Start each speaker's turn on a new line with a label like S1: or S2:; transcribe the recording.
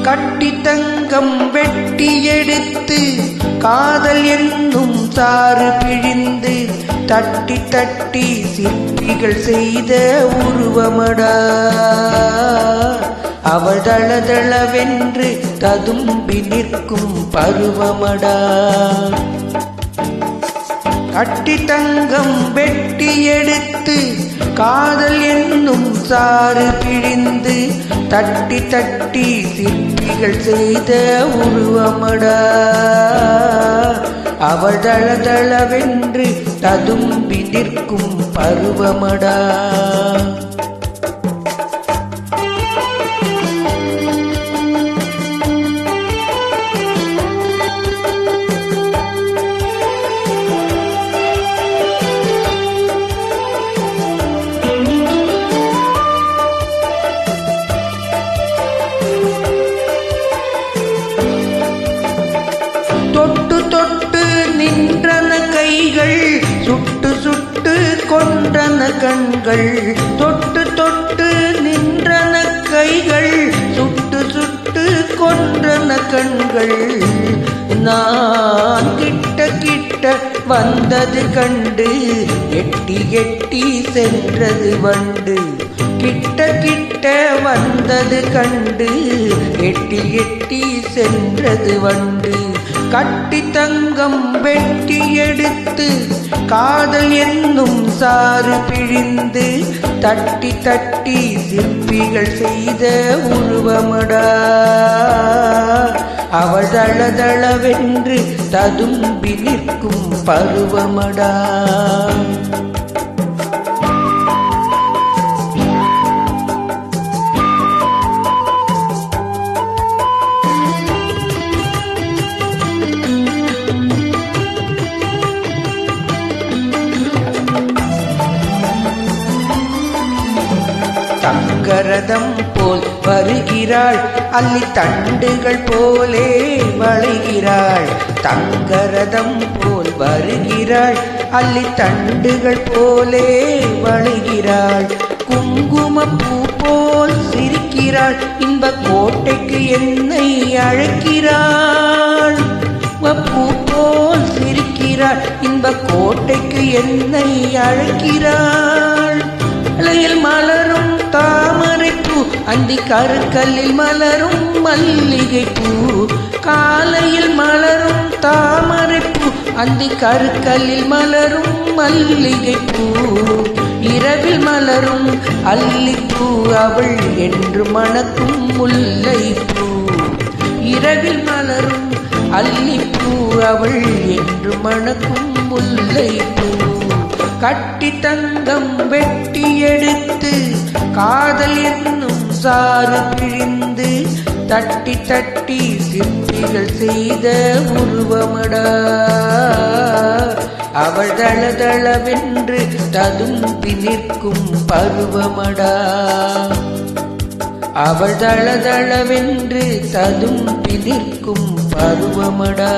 S1: கட்டி தங்கம் வெட்டி எடுத்து காதல் என்னும் சாறு பிழிந்து தட்டி தட்டி சிற்பிகள் செய்த உருவமடா அவள் தளதளவென்று ததும்பி நிற்கும் பருவமடா. கட்டி தங்கம் வெட்டி எடுத்து காதல் என்னும் சாறு பிழிந்து தட்டி தட்டி சிற்பிகள் செய்த உருவமடா அவள் தளதளவென்று ததும்பி நிற்கும் பருவமடா. தொட்டு தொட்டு நின்றன கைகள் சுட்டு சுட்டு கொன்றன கண்கள். தொட்டு தொட்டு நின்றன கைகள் சுட்டு சுட்டு கொன்றன கண்கள். நான் கிட்ட கிட்ட வந்தது கண்டு எட்டி எட்டி சென்றது வண்டு. கிட்ட கிட்ட வந்தது கண்டு எட்டி எட்டி சென்றது வண்டு. கட்டி தங்கம் வெட்டி எடுத்து காதல் என்னும் சாறு பிழிந்து தட்டி தட்டி சிற்பிகள் செய்த உருவமடா அவள் தளதளவென்று ததும்பி நிற்கும் பருவமடா. தங்கரதம் போல் வருகிறாள் அள்ளி தண்டுகள் போலே வளைகிறாள். தங்கரதம் போல் வருகிறாள் அள்ளி தண்டுகள் போலே வளைகிறாள். குங்குமப்பூ போல் சிரிக்கிறாள் இன்ப கோட்டைக்கு என்னை அழைக்கிறாள். பூ போல் சிரிக்கிறாள் இன்ப கோட்டைக்கு என்னை அழைக்கிறாள். அலையில் மலரும் தாமரை பூ அந்தி கருக்கல்லில் மலரும் மல்லிகை பூ. காலையில் மலரும் தாமரை பூ அந்தி கருக்கல்லில் மலரும் மல்லிகை பூ. இரவில் மலரும் அல்லிப்பூ அவள் என்று மணக்கும் முல்லை பூ. இரவில் மலரும் அல்லிப்பூ அவள் என்று மணக்கும் முல்லை பூ. கட்டி தங்கம் வெட்டி எடுத்து காதல் என்னும் சாறு பிழிந்து தட்டி தட்டி சிற்பிகள் செய்த உருவமடா அவள் தளதளவென்று ததும்பி நிற்கும் பருவமடா அவள் தளதளவென்று ததும்பி நிற்கும் பருவமடா.